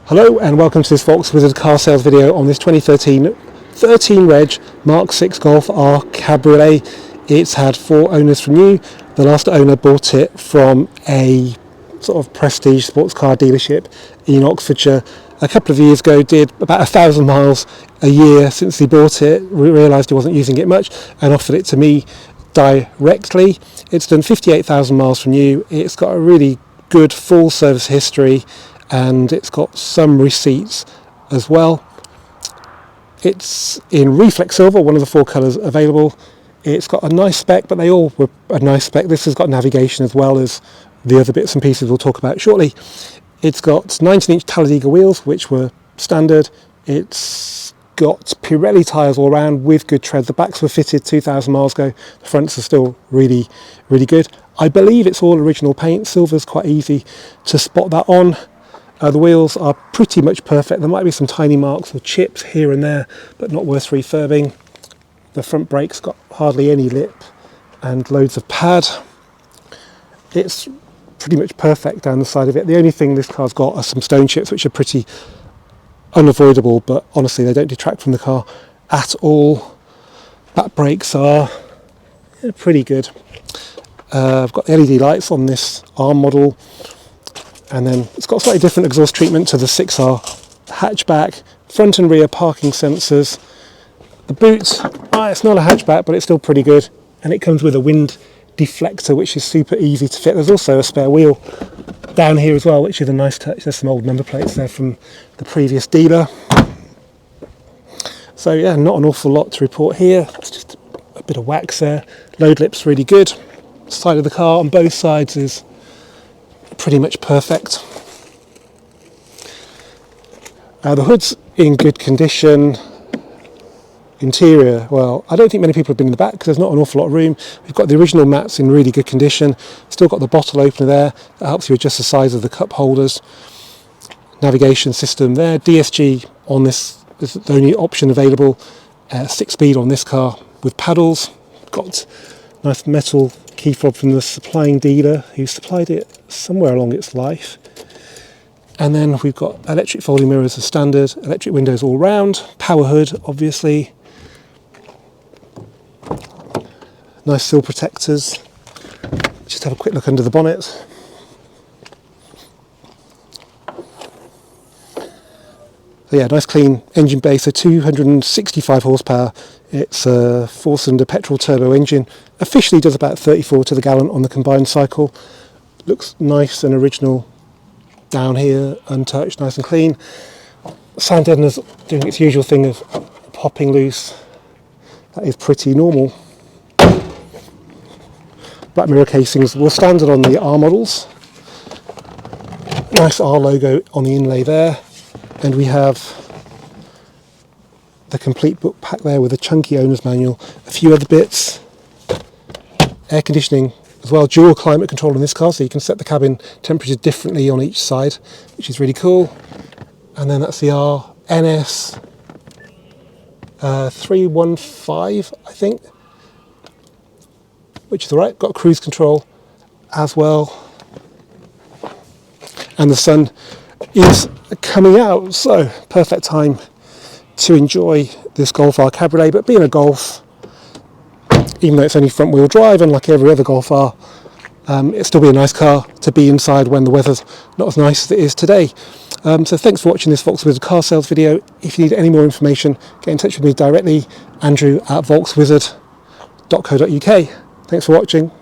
Hello and welcome to this VolksWizard car sales video on this 2013 13 Reg Mk6 Golf R Cabriolet. It's had 4 owners from new. The last owner bought it from a sort of prestige sports car dealership in Oxfordshire a couple of years ago. Did about 1,000 miles a year since he bought it, realised he wasn't using it much and offered it to me directly. It's done 58,000 miles from new. It's got a really good full service history and it's got some receipts as well. It's in reflex silver, one of the 4 colours available. It's got a nice spec, but they all were a nice spec. This has got navigation as well as the other bits and pieces we'll talk about shortly. It's got 19-inch Talladega wheels, which were standard. It's got Pirelli tyres all around with good tread. The backs were fitted 2,000 miles ago. The fronts are still really good. I believe it's all original paint. Silver's quite easy to spot that on. The wheels are pretty much perfect. There might be some tiny marks or chips here and there, but not worth refurbing. The front brake's got hardly any lip and loads of pad. It's pretty much perfect down the side of it. The only thing this car's got are some stone chips, which are pretty unavoidable, but honestly they don't detract from the car at all. Back brakes are pretty good. I've got the LED lights on this R model. And then it's got slightly different exhaust treatment to the 6R hatchback, front and rear parking sensors. The boot, it's not a hatchback, but it's still pretty good. And it comes with a wind deflector, which is super easy to fit. There's also a spare wheel down here as well, which is a nice touch. There's some old number plates there from the previous dealer. So yeah, not an awful lot to report here. It's just a bit of wax there. Load lip's really good. Side of the car on both sides is pretty much perfect. The hood's in good condition. Interior, well, I don't think many people have been in the back because there's not an awful lot of room. We've got the original mats in really good condition. Still got the bottle opener there. That helps you adjust the size of the cup holders. Navigation system there. DSG on this is the only option available. 6-speed on this car with paddles. Got nice metal key fob from the supplying dealer who supplied it somewhere along its life. And then we've got electric folding mirrors as standard, electric windows all round, power hood obviously, nice sill protectors. Just have a quick look under the bonnet. So yeah, nice clean engine base, so 265 horsepower. It's a 4-cylinder petrol turbo engine. Officially does about 34 to the gallon on the combined cycle. Looks nice and original down here, untouched, nice and clean. Sound deadener's doing its usual thing of popping loose. That is pretty normal. Black mirror casings will standard on the R models. Nice R logo on the inlay there. And we have the complete book pack there with a chunky owner's manual, a few other bits, air conditioning as well, dual climate control in this car, so you can set the cabin temperature differently on each side, which is really cool. And then that's the RNS 315, I think, which is alright. Got cruise control as well. And the sun is coming out, so perfect time to enjoy this Golf R Cabriolet. But being a Golf, even though it's only front wheel drive and like every other Golf R, it'll still be a nice car to be inside when the weather's not as nice as it is today. So thanks for watching this VolksWizard car sales video. If you need any more information, get in touch with me directly, Andrew at volkswizard.co.uk. Thanks for watching.